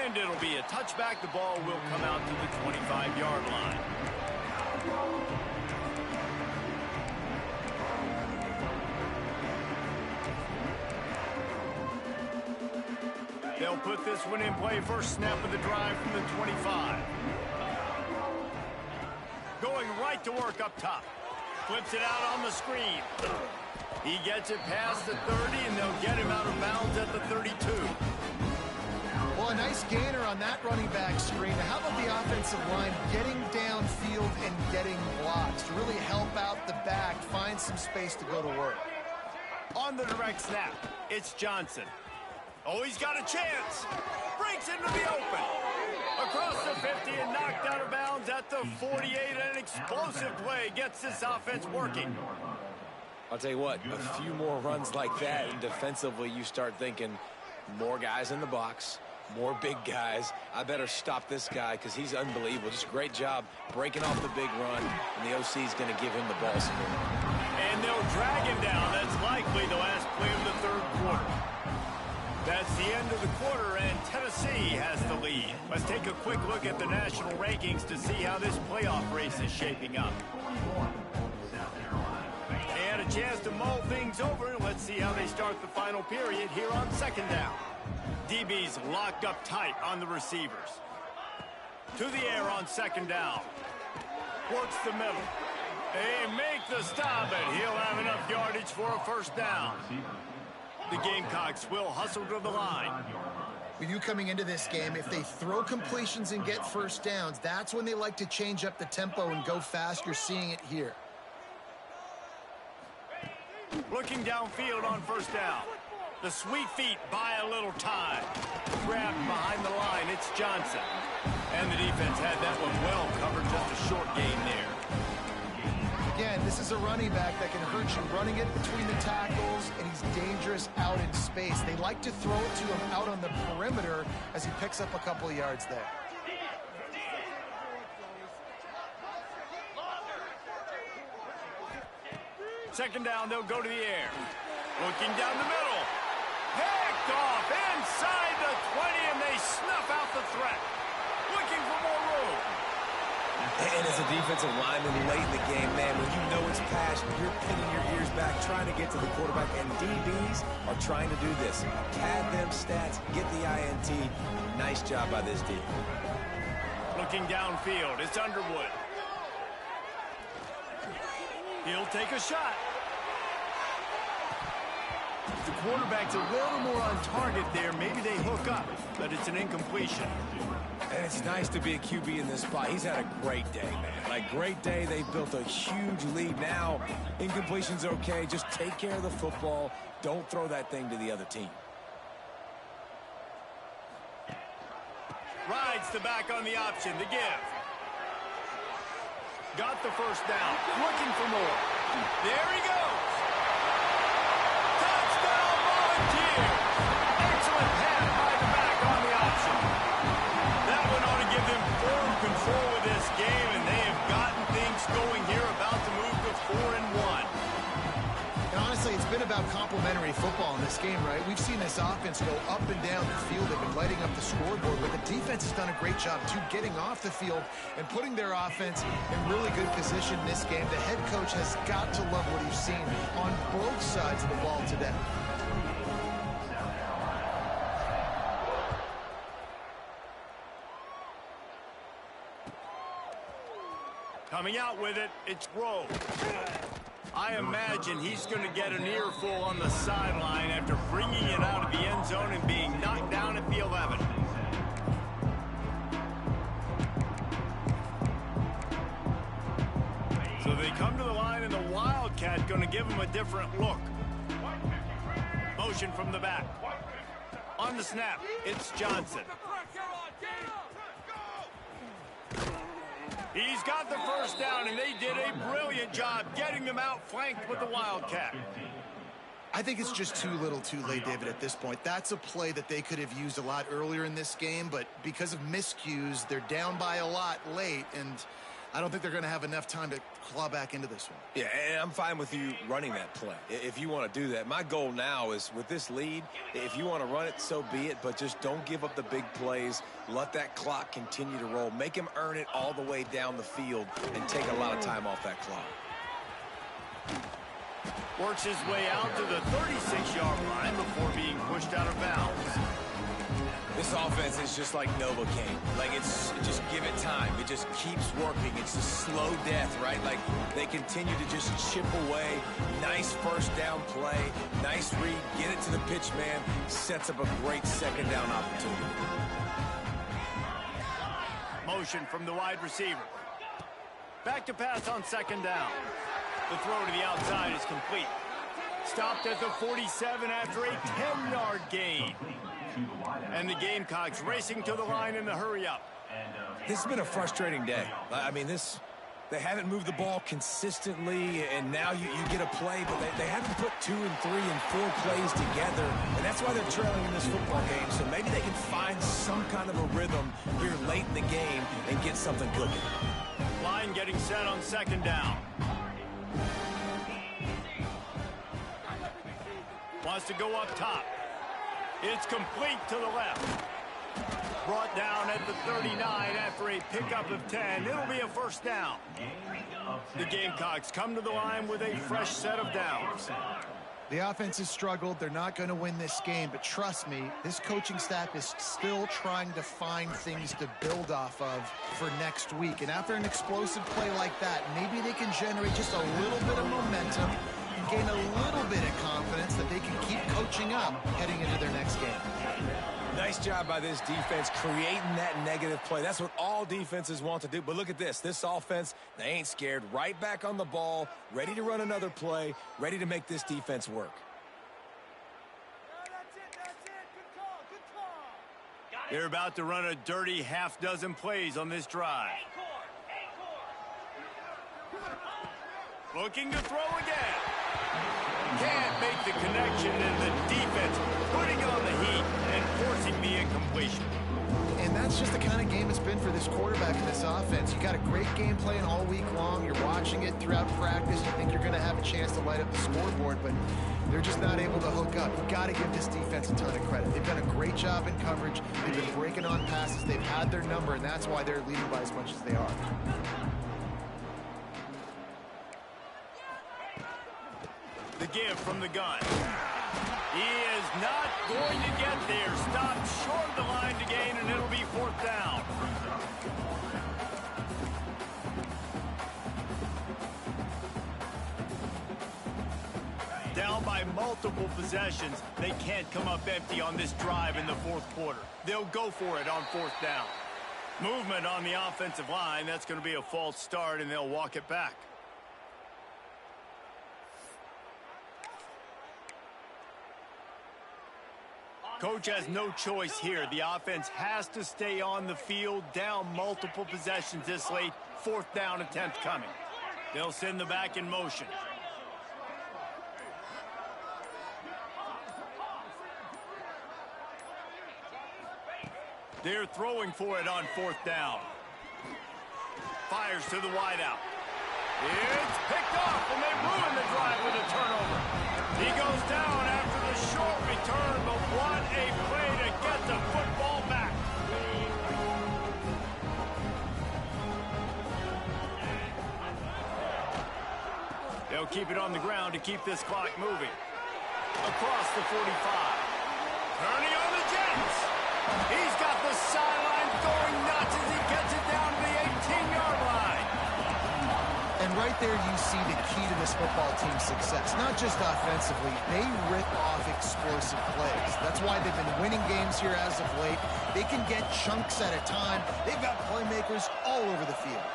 And it'll be a touchback. The ball will come out to the 25-yard line. They'll put this one in play. First snap of the drive from the 25. Going right to work up top. Flips it out on the screen. He gets it past the 30, and they'll get him out of bounds at the 32. Well, a nice gainer on that running back screen. How about the offensive line getting downfield and getting blocks to really help out the back, find some space to go to work? On the direct snap, it's Johnson. Oh, he's got a chance. Breaks into the open. Across the 50 and knocked out of bounds at the 48. An explosive play gets this offense working. I'll tell you what, a few more runs like that, and defensively you start thinking more guys in the box, more big guys. I better stop this guy because he's unbelievable. Just a great job breaking off the big run, and the OC is going to give him the ball some more. And they'll drag him down. That's likely the last play of the 3rd quarter. That's the end of the quarter, and Tennessee has the lead. Let's take a quick look at the national rankings to see how this playoff race is shaping up. And a chance to mull things over. Let's see how they start the final period here on 2nd down. DB's locked up tight on the receivers. To the air on 2nd down. Works the middle. They make the stop, and he'll have enough yardage for a 1st down. The Gamecocks will hustle to the line. With you coming into this game, if they throw completions and get 1st downs, that's when they like to change up the tempo and go fast. You're seeing it here. Looking downfield on 1st down. The sweet feet buy a little time. Grabbed behind the line, it's Johnson. And the defense had that one well covered, just a short gain there. Again, this is a running back that can hurt you running it between the tackles, and he's dangerous out in space. They like to throw it to him out on the perimeter as he picks up a couple of yards there. Second down, they'll go to the air. Looking down the middle. Picked off inside the 20, and they snuff out the threat. Looking for more room. And as a defensive lineman late in the game, man, when you know it's passed, you're pinning your ears back, trying to get to the quarterback, and DBs are trying to do this. Pad them stats, get the INT. Nice job by this team. Looking downfield, it's Underwood. He'll take a shot. The quarterback's a little more on target there. Maybe they hook up, but it's an incompletion. And it's nice to be a QB in this spot. He's had a great day, man. Like, great day. They've built a huge lead. Now, incompletion's okay. Just take care of the football. Don't throw that thing to the other team. Rides the back on the option to give. Got the 1st down. Looking for more. There he goes. Touchdown Volunteers. Excellent pass by the back on the option. That one ought to give them full control of this game, and they have gotten things going here, about to move to 4-1. And honestly, it's been about about complementary football in this game, right? We've seen this offense go up and down the field. They've been lighting up the scoreboard, but the defense has done a great job, too, getting off the field and putting their offense in really good position in this game. The head coach has got to love what he's seen on both sides of the ball today. Coming out with it, it's Grove. I imagine he's going to get an earful on the sideline after bringing it out of the end zone and being knocked down at the 11. So they come to the line, and the Wildcat going to give him a different look. Motion from the back. On the snap, it's Johnson. He's got the first down, and they did a brilliant job getting them out flanked with the Wildcat. I think it's just too little too late, David, at this point. That's a play that they could have used a lot earlier in this game, but because of miscues, they're down by a lot late, and I don't think they're going to have enough time to claw back into this one. Yeah, and I'm fine with you running that play if you want to do that. My goal now is with this lead, if you want to run it, so be it, but just don't give up the big plays. Let that clock continue to roll. Make him earn it all the way down the field and take a lot of time off that clock. Works his way out to the 36-yard line before being pushed out of bounds. This offense is just like Novocaine. Like, it's just give it time. It just keeps working. It's a slow death, right? Like, they continue to just chip away. Nice first down play. Nice read. Get it to the pitch man. Sets up a great second down opportunity. Motion from the wide receiver. Back to pass on second down. The throw to the outside is complete. Stopped at the 47 after a 10-yard gain. And the Gamecocks racing to the line in the hurry-up. This has been a frustrating day. I mean, they haven't moved the ball consistently, and now you get a play, but they haven't put 2 and 3 and 4 plays together, and that's why they're trailing in this football game. So maybe they can find some kind of a rhythm here late in the game and get something cooking. Line getting set on second down. Wants to go up top. It's complete to the left. Brought down at the 39 after a pickup of 10. It'll be a first down. The Gamecocks come to the line with a fresh set of downs. The offense has struggled. They're not going to win this game, but trust me, this coaching staff is still trying to find things to build off of for next week. And after an explosive play like that, maybe they can generate just a little bit of momentum and gain a little bit of confidence that they can keep coaching up heading into their next game. Nice job by this defense creating that negative play. That's what all defenses want to do. But look at this. This offense, they ain't scared. Right back on the ball, ready to run another play, ready to make this defense work. They're about to run a dirty half-dozen plays on this drive. Looking to throw again. Can't make the connection, and the defense putting on the heat and forcing the incompletion. And that's just the kind of game it's been for this quarterback and this offense. You got a great game plan all week long. You're watching it throughout practice. You think you're going to have a chance to light up the scoreboard, but they're just not able to hook up. You've got to give this defense a ton of credit. They've done a great job in coverage. They've been breaking on passes. They've had their number, and that's why they're leading by as much as they are. The give from the gun. He is not going to get there. Stopped short of the line to gain, and it'll be fourth down. Down by multiple possessions. They can't come up empty on this drive in the fourth quarter. They'll go for it on fourth down. Movement on the offensive line. That's going to be a false start, and they'll walk it back. Coach has no choice here. The offense has to stay on the field, down multiple possessions this late. Fourth down attempt coming. They'll send the back in motion. They're throwing for it on fourth down. Fires to the wideout. It's picked off, and they ruin the drive with a turnover. He goes down after the short return, but what a play to get the football back. They'll keep it on the ground to keep this clock moving. Across the 45. Turning on the Jets. He's got the sideline going nuts as he gets it down to the 18-yard line. And right there you see the key to this football team's success. Not just offensively, they rip off explosive plays. That's why they've been winning games here as of late. They can get chunks at a time. They've got playmakers all over the field.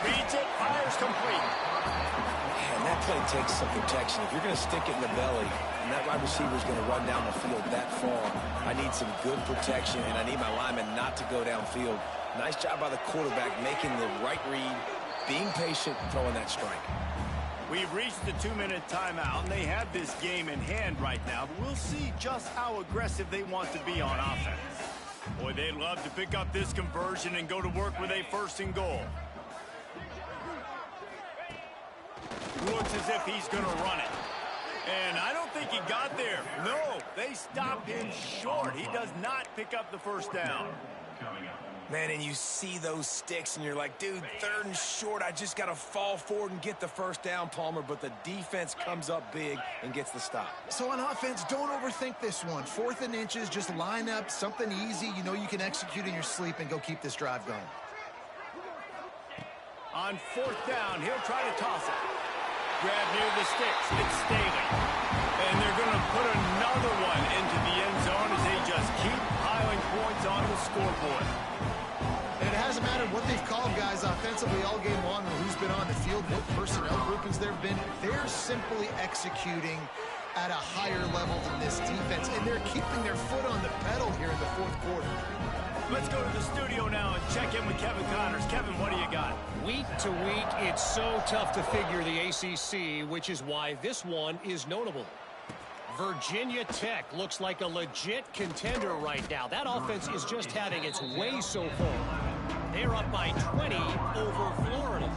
Reads it, fires complete. Man, that play takes some protection. If you're going to stick it in the belly, and that wide receiver is going to run down the field that far, I need some good protection, and I need my lineman not to go downfield. Nice job by the quarterback making the right read, being patient, throwing that strike. We've reached the 2-minute timeout, and they have this game in hand right now, but we'll see just how aggressive they want to be on offense. Boy, they'd love to pick up this conversion and go to work with a 1st and goal. Looks as if he's going to run it. And I don't think he got there. No, they stopped him short. He does not pick up the 1st down. Man, and you see those sticks, and you're like, dude, 3rd and short. I just got to fall forward and get the 1st down, Palmer. But the defense comes up big and gets the stop. So on offense, don't overthink this one. 4th and inches, just line up something easy you know you can execute in your sleep and go keep this drive going. On 4th down, he'll try to toss it. Grab near the sticks. It's Staley. And they're going to put another one into the end zone as they just keep piling points on the scoreboard. And it hasn't mattered what they've called guys offensively all game long or who's been on the field, what personnel groupings there have been. They're simply executing at a higher level than this defense, and they're keeping their foot on the pedal here in the 4th quarter. Let's go to the studio now and check in with Kevin Connors. Kevin, what do you got? Week to week, it's so tough to figure the ACC, which is why this one is notable. Virginia Tech looks like a legit contender right now. That offense is just having its way so far. They're up by 20 over Florida.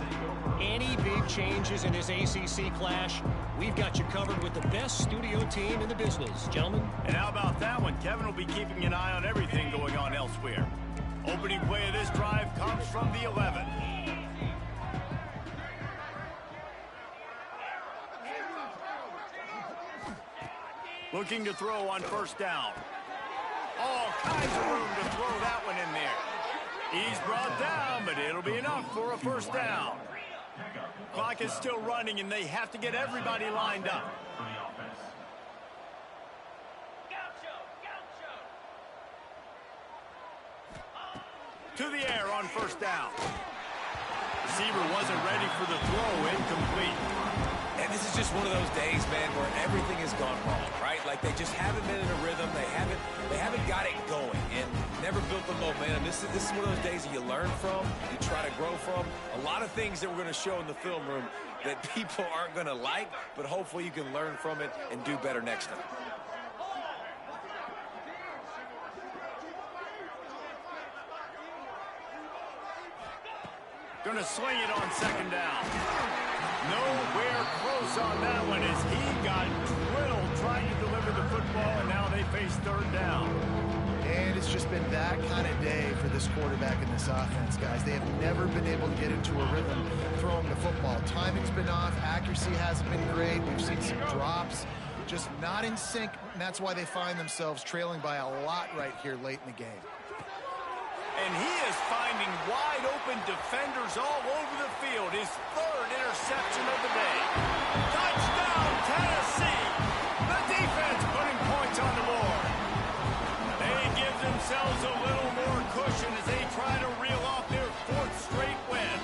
Any big changes in this ACC clash, we've got you covered with the best studio team in the business, gentlemen. And how about that one? Kevin will be keeping an eye on everything going on elsewhere. Opening play of this drive comes from the 11. Looking to throw on 1st down. All kinds of room to throw that one in there. He's brought down, but it'll be enough for a 1st down. Clock is still running, and they have to get everybody lined up. To the air on 1st down. Receiver wasn't ready for the throw, incomplete. And this is just one of those days, man, where everything has gone wrong, right? Like they just haven't been in a rhythm. They haven't got it going and never built the momentum. This is one of those days that you learn from, you try to grow from. A lot of things that we're going to show in the film room that people aren't going to like, but hopefully you can learn from it and do better next time. Going to sling it on 2nd down. Nowhere close on that one as he got drilled trying to deliver the football, and now they face 3rd down. And it's just been that kind of day for this quarterback and this offense, guys. They have never been able to get into a rhythm throwing the football. Timing's been off. Accuracy hasn't been great. We've seen some drops. Just not in sync, and that's why they find themselves trailing by a lot right here late in the game. And he is finding wide-open defenders all over the field. His 3rd interception of the day. Touchdown, Tennessee! The defense putting points on the board. They give themselves a little more cushion as they try to reel off their 4th straight win.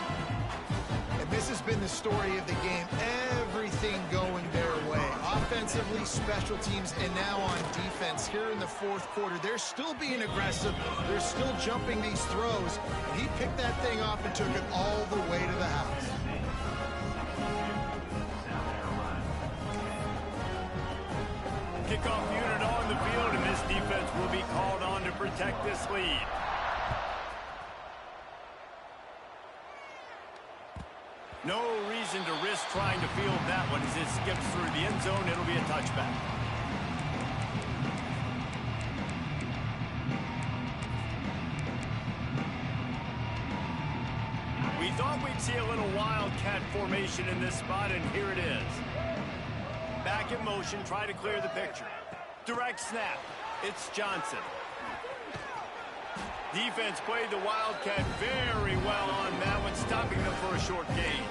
And this has been the story of the game. Everything going their way. Offensively, special teams, and now on defense here in the 4th quarter. They're still being aggressive. They're still jumping these throws. And he picked that thing off and took it all the way to the house. Kickoff unit on the field, and this defense will be called on to protect this lead. No reason to risk trying to field that one as it skips through the end zone. It'll be a touchback. We thought we'd see a little wildcat formation in this spot, and here it is. Back in motion, try to clear the picture. Direct snap. It's Johnson. Defense played the wildcat very well on that one, stopping them for a short gain.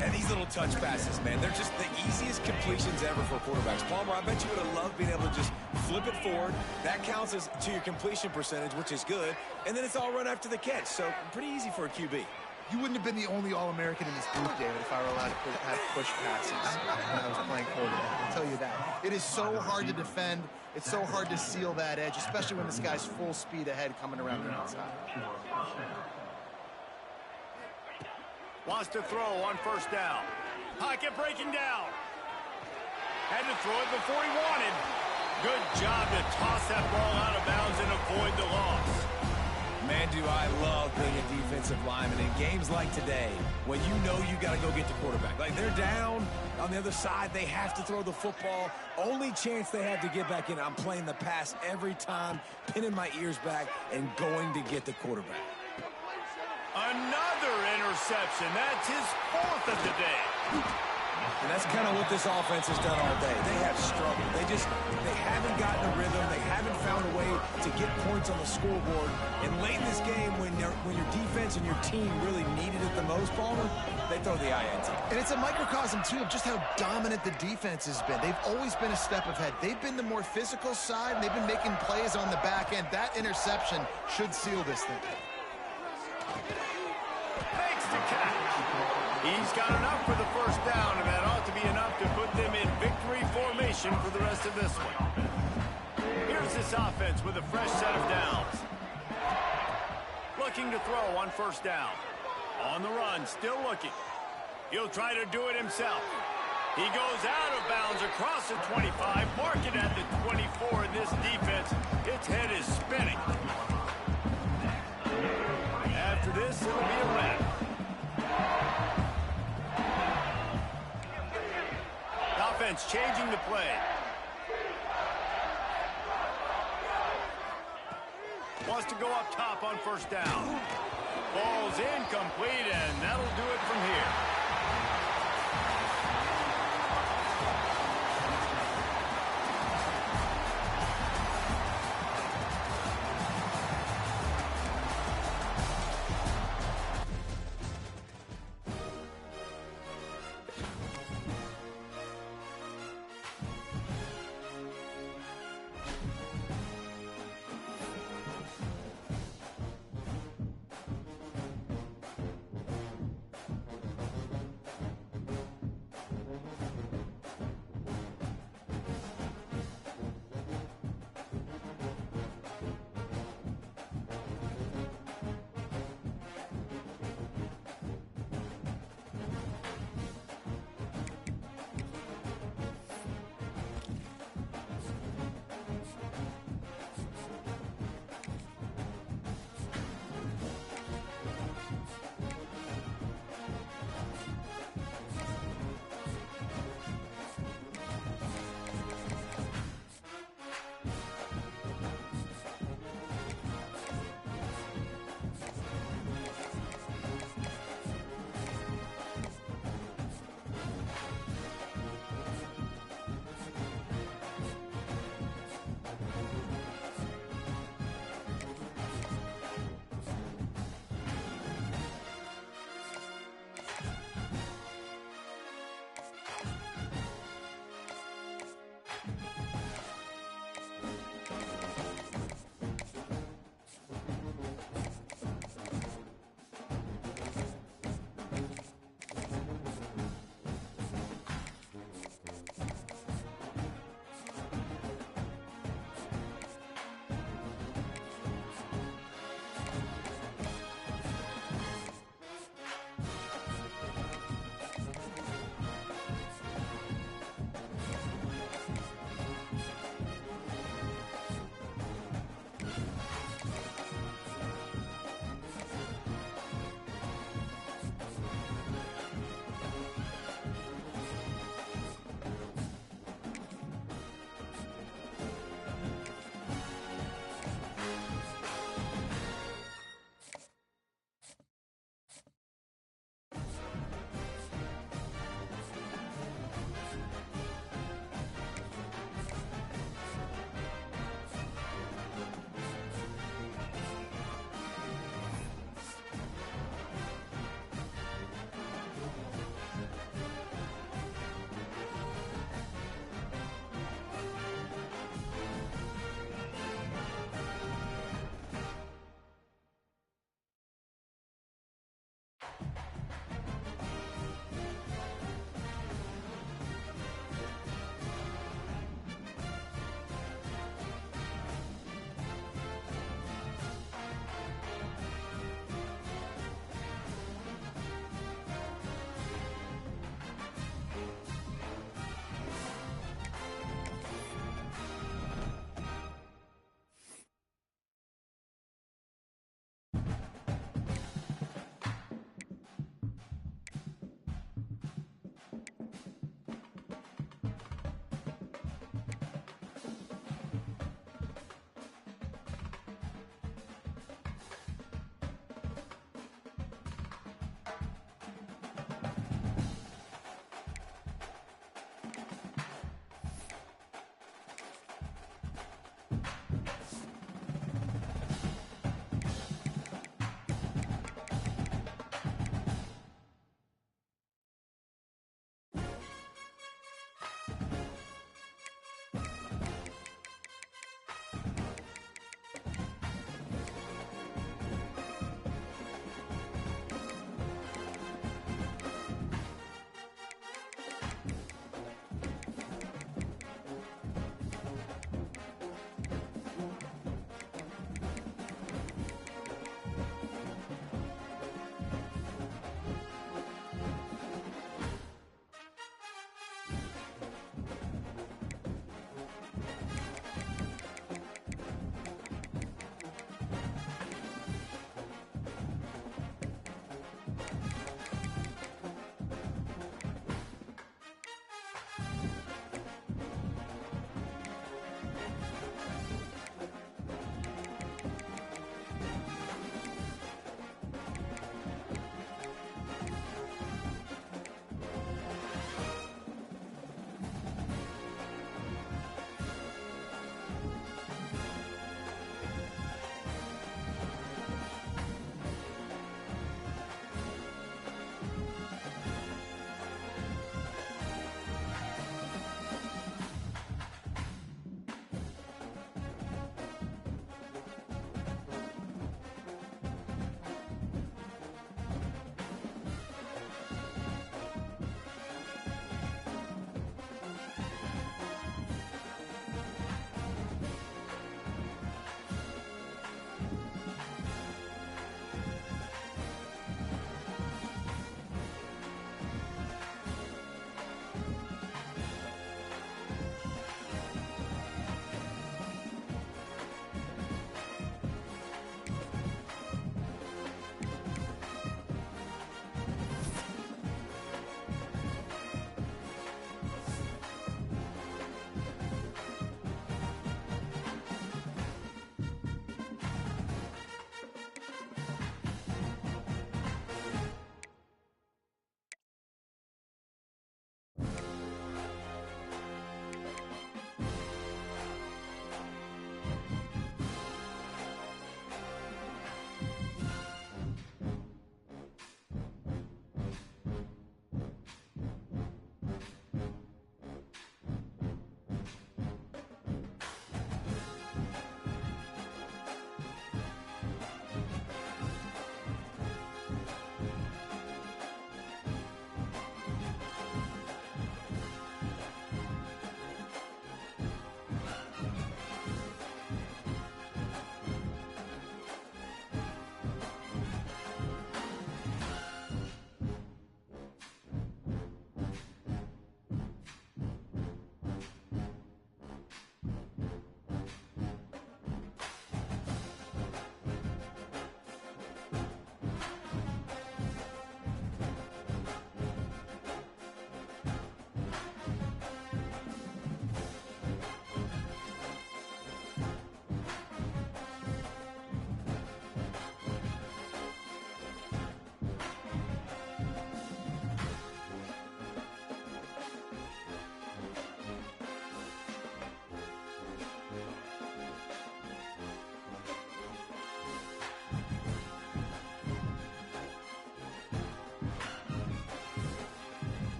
And these little touch passes, man, they're just the easiest completions ever for quarterbacks. Palmer, I bet you would have loved being able to just flip it forward. That counts as to your completion percentage, which is good. And then it's all run after the catch. So pretty easy for a QB. You wouldn't have been the only All-American in this group, David, if I were allowed to have push passes when I was playing quarterback. I'll tell you that. It is so hard to defend. It's so hard to seal that edge, especially when this guy's full speed ahead coming around the outside. Wants to throw on first down. Pocket breaking down. Had to throw it before he wanted. Good job to toss that ball out of bounds and avoid the loss. Man, do I love being a defensive lineman in games like today when you know you got to go get the quarterback. Like, they're down on the other side. They have to throw the football. Only chance they have to get back in. I'm playing the pass every time, pinning my ears back, and going to get the quarterback. Another interception. That's his fourth of the day. And that's kind of what this offense has done all day. They have struggled. They haven't gotten a rhythm. They haven't found a way to get points on the scoreboard. And late in this game, when your defense and your team really needed it the most, Palmer, they throw the INT. And it's a microcosm, too, of just how dominant the defense has been. They've always been a step ahead. They've been the more physical side, and they've been making plays on the back end. That interception should seal this thing. Makes the catch. He's got enough for the first down, and that ought to be enough to put them in victory formation for the rest of this one. Here's this offense with a fresh set of downs. Looking to throw on first down. On the run, still looking. He'll try to do it himself. He goes out of bounds across the 25, mark it at the 24, and this defense, its head is spinning. After this, it'll be a wrap. Offense changing the play. Wants to go up top on first down. Ball's incomplete, and that'll do it from here.